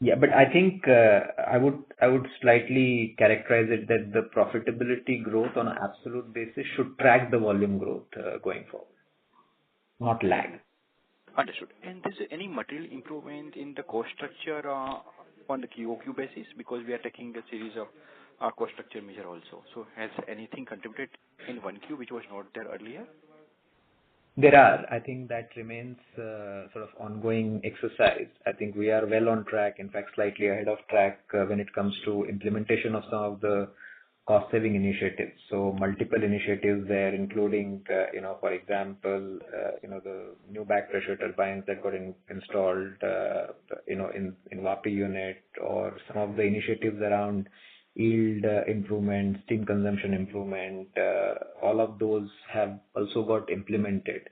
Yeah, but I think I would slightly characterize it that the profitability growth on an absolute basis should track the volume growth going forward, not lag. Understood. And is there any material improvement in the cost structure on the QOQ basis, because we are taking a series of cost structure measure also? So has anything contributed in 1Q which was not there earlier? There are. I think that remains sort of ongoing exercise. I think we are well on track, in fact, slightly ahead of track when it comes to implementation of some of the cost-saving initiatives. So multiple initiatives there, including, for example, the new back pressure turbines that got installed, in Vapi unit, or some of the initiatives around yield improvement, steam consumption improvement. All of those have also got implemented,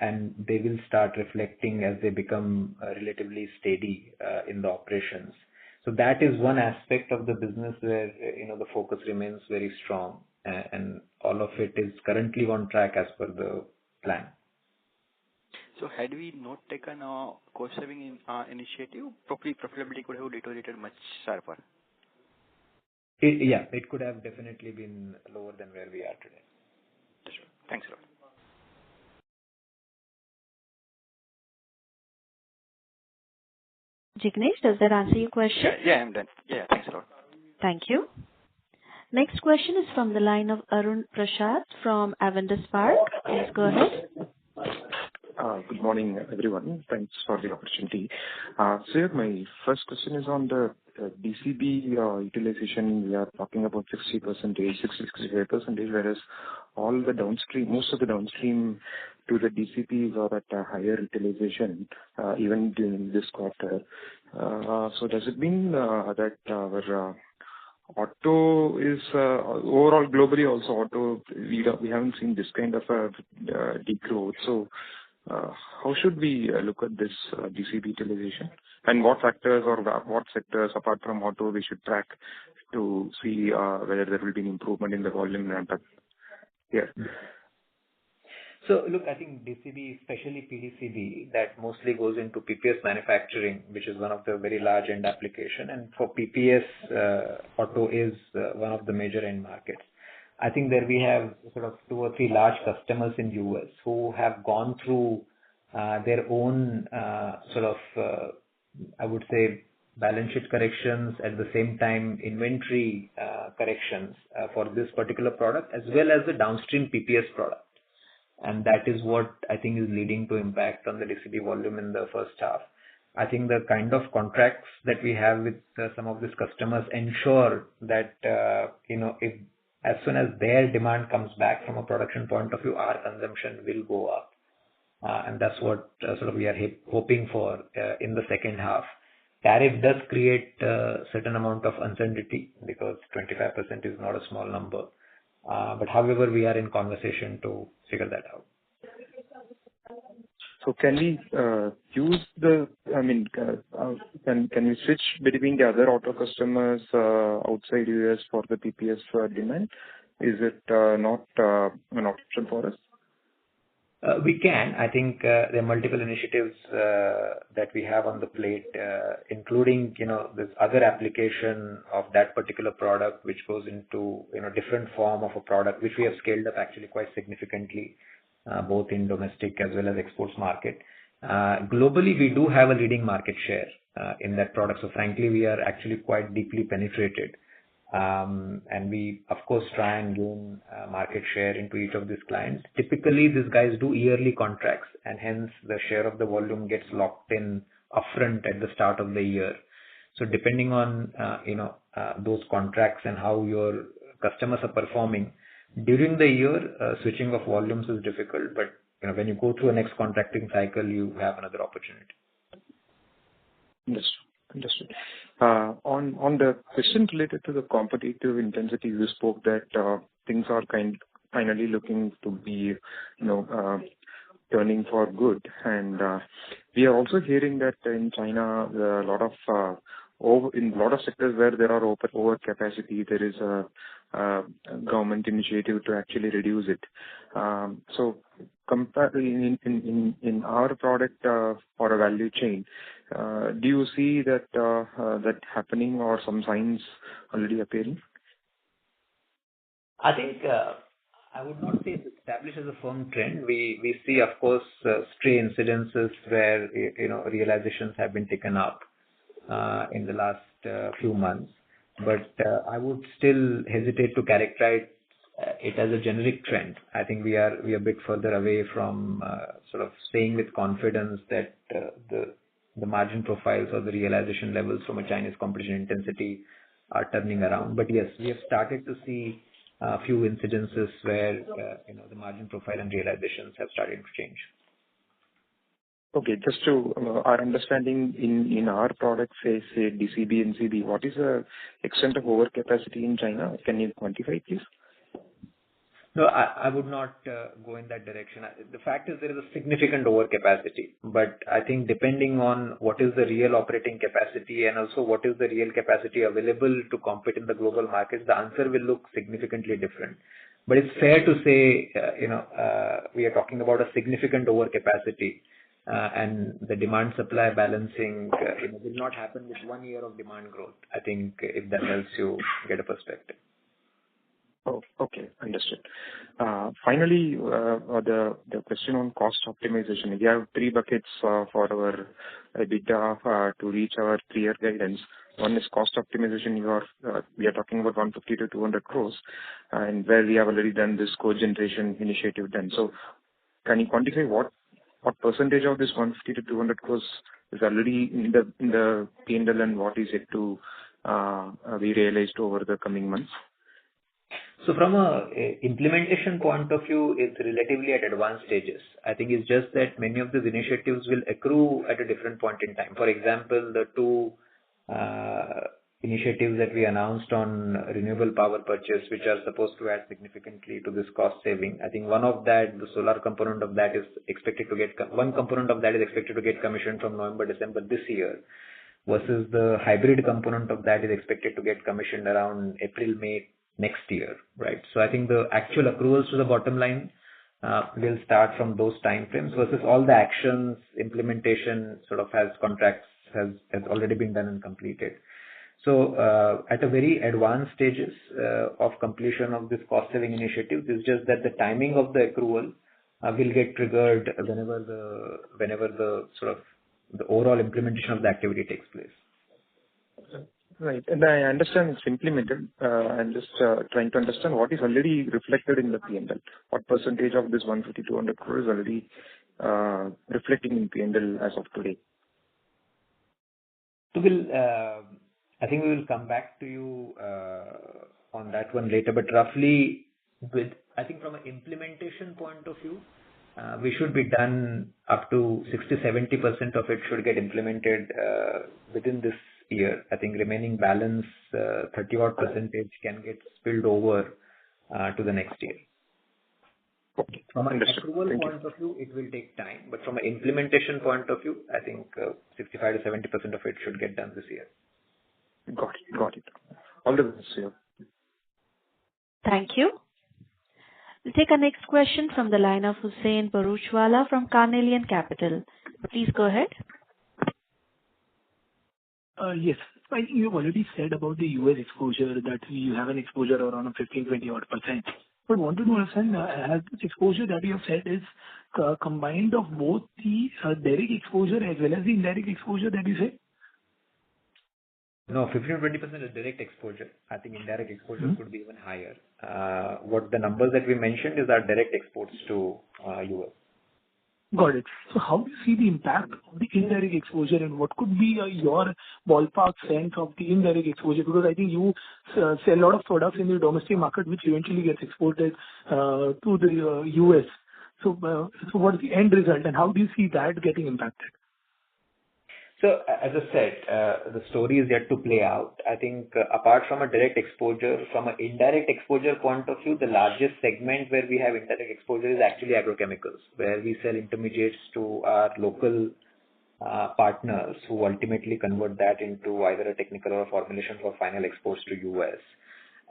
and they will start reflecting as they become relatively steady in the operations. So that is one aspect of the business where the focus remains very strong, and all of it is currently on track as per the plan. So had we not taken a cost saving initiative, probably profitability could have deteriorated much sharper. It could have definitely been lower than where we are today. Sure. Thanks a lot. Jignesh, does that answer your question? Yeah, I'm done. Yeah, thanks a lot. Thank you. Next question is from the line of Arun Prasad from Avendus Spark. Please go ahead. Good morning, everyone. Thanks for the opportunity. So my first question is on the DCB utilization. We are talking about 60%, whereas most of the downstream to the DCPs are at a higher utilization, even during this quarter. So does it mean that our auto is overall globally also auto, we haven't seen this kind of a degrowth. So how should we look at this DCB utilization, and what factors or what sectors apart from auto we should track to see whether there will be an improvement in the volume ramp up? Yeah. So look, I think DCB, especially PDCB, that mostly goes into PPS manufacturing, which is one of the very large end application. And for PPS, auto is one of the major end markets. I think there we have sort of 2 or 3 large customers in US who have gone through their own I would say, balance sheet corrections, at the same time inventory corrections for this particular product, as well as the downstream PPS product. And that is what I think is leading to impact on the DCB volume in the first half. I think the kind of contracts that we have with some of these customers ensure that, if as soon as their demand comes back from a production point of view, our consumption will go up. And that's what sort of we are hoping for in the second half. Tariff does create a certain amount of uncertainty because 25% is not a small number. But however, we are in conversation to figure that out. So can we use can we switch between the other auto customers outside US for the PPS demand? Is it not an option for us? We can. I think there are multiple initiatives that we have on the plate, including, this other application of that particular product, which goes into, different form of a product, which we have scaled up actually quite significantly, both in domestic as well as exports market. Globally, we do have a leading market share in that product. So frankly, we are actually quite deeply penetrated. And we, of course, try and gain market share into each of these clients. Typically, these guys do yearly contracts, and hence the share of the volume gets locked in upfront at the start of the year. So depending on, those contracts and how your customers are performing during the year, switching of volumes is difficult. But when you go through a next contracting cycle, you have another opportunity. Understood. On the question related to the competitive intensity, you spoke that things are finally looking to be, turning for good. And we are also hearing that in China, a lot of sectors where there are over capacity, there is a government initiative to actually reduce it. So in our product or a value chain, do you see that happening or some signs already appearing? I think I would not say it's established as a firm trend. We see, of course, stray incidences where realizations have been taken up in the last few months, but I would still hesitate to characterize it as a generic trend. I think we are a bit further away from sort of saying with confidence that the margin profiles or the realization levels from a Chinese competition intensity are turning around. But yes, we have started to see a few incidences where the margin profile and realizations have started to change. Okay, just to our understanding in our products, say DCB and CB, what is the extent of overcapacity in China? Can you quantify, please? No, I would not go in that direction. The fact is there is a significant overcapacity, but I think depending on what is the real operating capacity and also what is the real capacity available to compete in the global markets, the answer will look significantly different. But it's fair to say, we are talking about a significant overcapacity and the demand supply balancing will not happen with 1 year of demand growth. I think if that helps you get a perspective. Oh, okay. Understood. Finally, the question on cost optimization. We have 3 buckets for our EBITDA to reach our 3-year guidance. One is cost optimization. We are talking about 150 to 200 crores, and where we have already done this co-generation initiative done. So can you quantify what percentage of this 150 to 200 crores is already in the P&L, and what is yet to be realized over the coming months? So from a implementation point of view, it's relatively at advanced stages. I think it's just that many of these initiatives will accrue at a different point in time. For example, the 2 initiatives that we announced on renewable power purchase, which are supposed to add significantly to this cost saving. I think one of that, the solar component of that is expected to get, one component of that is expected to get commissioned from November, December this year, versus the hybrid component of that is expected to get commissioned around April, May next year, right? So I think the actual accruals to the bottom line will start from those timeframes versus all the actions, implementation sort of has already been done and completed. So at a very advanced stages of completion of this cost saving initiative, it's just that the timing of the accrual will get triggered whenever the sort of the overall implementation of the activity takes place. Right. And I understand it's implemented. I'm just trying to understand what is already reflected in the P&L. What percentage of this 150 to 200 crore is already reflecting in P&L as of today? So I think we will come back to you on that one later. But roughly, I think from an implementation point of view, we should be done up to 60-70% of it should get implemented within this year. I think remaining balance 30-odd% can get spilled over to the next year. Okay. From an approval point of view, it will take time, but from an implementation point of view, I think 65 to 70% of it should get done this year. Got it. All the best, sir. Thank you. We'll take our next question from the line of Hussain Bharuchwala from Carnelian Capital. Please go ahead. Yes. You've already said about the US exposure that you have an exposure around 15-20%. But wanted to understand, has this exposure that you have said is combined of both the direct exposure as well as the indirect exposure that you say? No, 15-20% is direct exposure. I think indirect exposure could be even higher. What the numbers that we mentioned is our direct exports to US. Got it. So how do you see the impact of the indirect exposure, and what could be your ballpark sense of the indirect exposure? Because I think you sell a lot of products in the domestic market, which eventually gets exported to the US. So what is the end result, and how do you see that getting impacted? So as I said, the story is yet to play out. I think apart from a direct exposure, from an indirect exposure point of view, the largest segment where we have indirect exposure is actually agrochemicals, where we sell intermediates to our local partners who ultimately convert that into either a technical or a formulation for final exports to US.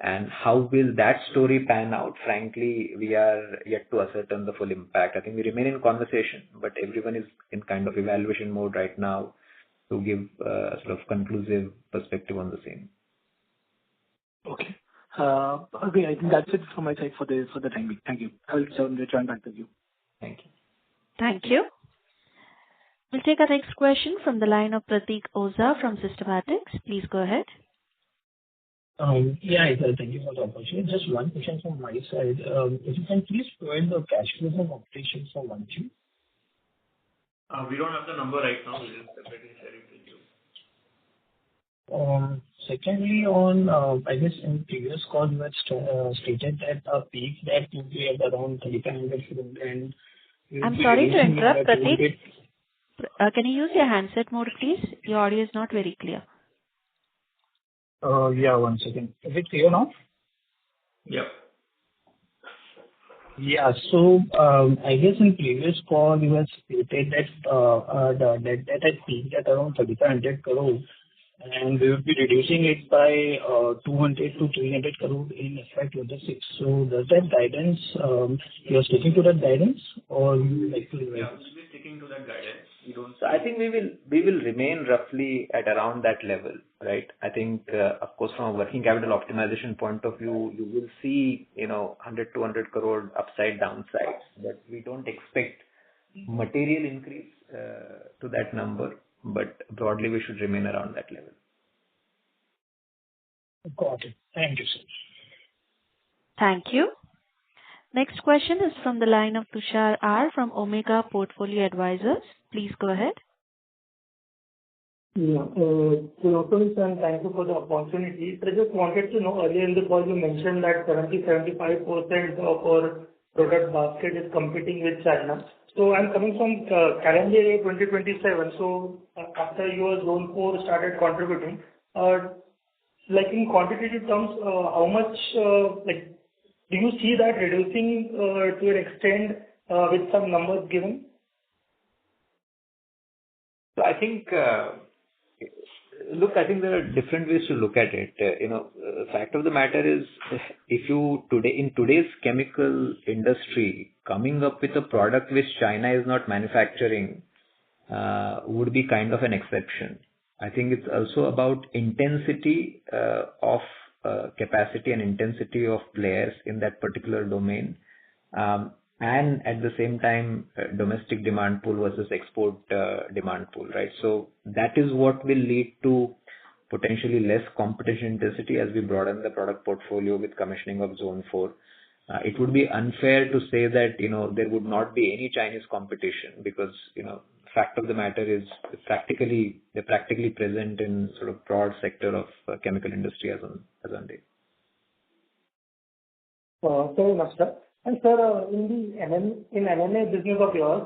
And how will that story pan out? Frankly, we are yet to ascertain the full impact. I think we remain in conversation, but everyone is in kind of evaluation mode right now to give a sort of conclusive perspective on the same. Okay. Okay, I think that's it from my side for the time being. Thank you. I will return back to you. Thank you. Thank you. We'll take our next question from the line of Pratik Oza from Systematics. Please go ahead. Yeah, thank you for the opportunity. Just one question from my side. If you can please provide the cash flow from operations for 1Q. We don't have the number right now. We'll just separately share it with you. Secondly, on I guess in previous call you had stated that a peak that would be at around 3,500 and I'm sorry to interrupt, Pratik. Can you use your handset mode, please? Your audio is not very clear. Yeah, 1 second. Is it clear now? Yep. Yeah. So I guess in previous call you had stated that the debt had peaked at around 3,500 crore, and we would be reducing it by 200 to 300 crore in FY26. So does that guidance, you are sticking to that guidance, or you would like to? Yeah, we'll be sticking to that guidance. you don't So I think we will remain roughly at around that level, right? I think, of course, from a working capital optimization point of view, you will see, 100, 200 crore upside, downside, but we don't expect material increase to that number, but broadly we should remain around that level. Got it. Thank you, sir. Thank you. Next question is from the line of Tushar R from Omega Portfolio Advisors. Please go ahead. Yeah. Good afternoon, sir, and thank you for the opportunity. I just wanted to know, earlier in the call you mentioned that 70-75% of our product basket is competing with China. So I'm coming from calendar year 2027. So after your Zone 4 started contributing, like in quantitative terms, how much do you see that reducing to an extent with some numbers given? So I think, I think there are different ways to look at it. Fact of the matter is, in today's chemical industry, coming up with a product which China is not manufacturing would be kind of an exception. I think it's also about intensity of capacity and intensity of players in that particular domain, and at the same time domestic demand pool versus export demand pool, right? So that is what will lead to potentially less competition intensity as we broaden the product portfolio with commissioning of Zone 4. It would be unfair to say that there would not be any Chinese competition, because fact of the matter is they're practically present in sort of broad sector of chemical industry as on date. Fair enough, sir. And sir, in the MMA business of yours,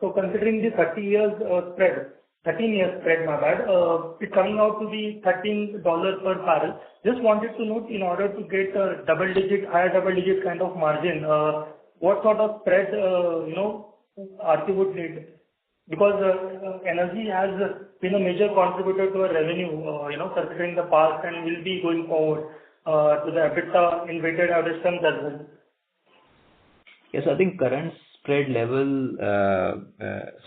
so considering the 13 years spread, my bad, it's coming out to be $13 per barrel. Just wanted to note, in order to get a higher double digit kind of margin, what sort of spread, Aarti would need? Because energy has been a major contributor to our revenue, considering the past, and will be going forward to the EBITDA in weighted average terms as well. Yes, I think current spread level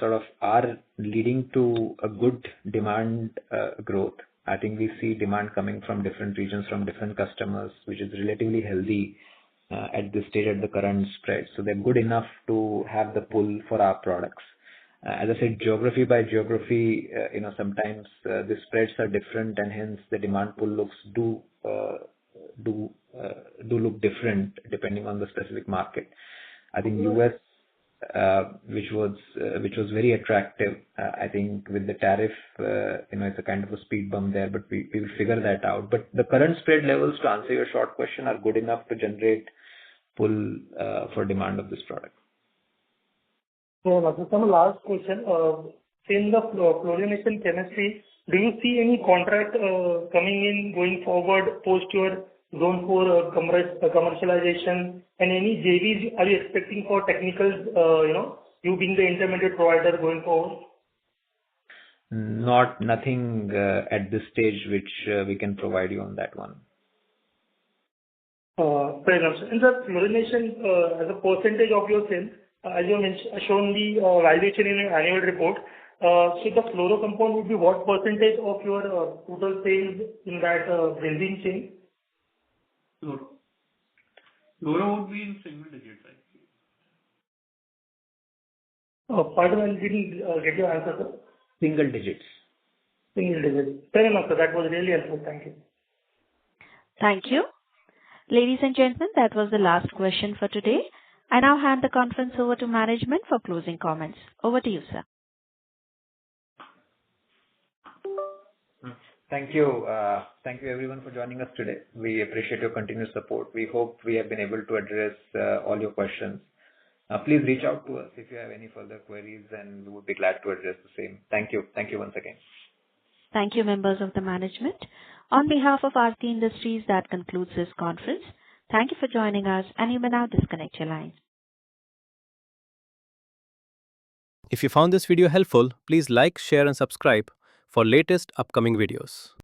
sort of are leading to a good demand growth. I think we see demand coming from different regions, from different customers, which is relatively healthy at this stage at the current spread. So they're good enough to have the pull for our products. As I said, geography by geography, sometimes the spreads are different, and hence the demand pool do look different depending on the specific market. I think US, which was very attractive. I think with the tariff, it's a kind of a speed bump there, but we will figure that out. But the current spread levels, to answer your short question, are good enough to generate pull for demand of this product. So, my last question. In the fluorination chemistry, do you see any contract coming in going forward post your Zone 4 commercialization, and any JVs are you expecting for technicals, you being the intermediate provider going forward? Nothing at this stage which we can provide you on that one. Fair enough. In the fluorination, as a percentage of your sales, as you mentioned, shown the valuation in your annual report, so the fluoro compound would be what percentage of your total sales in that benzene chain? Fluoro would be in single digits, I think. Pardon, I didn't get your answer, sir. Single digits. Single digits. Fair enough, sir. That was really helpful. Thank you. Thank you. Ladies and gentlemen, that was the last question for today. I now hand the conference over to management for closing comments. Over to you, sir. Thank you. Thank you everyone for joining us today. We appreciate your continued support. We hope we have been able to address all your questions. Please reach out to us if you have any further queries, and we would be glad to address the same. Thank you. Thank you once again. Thank you, members of the management. On behalf of Aarti Industries, that concludes this conference. Thank you for joining us, and you may now disconnect your lines. If you found this video helpful, please like, share and subscribe for latest upcoming videos.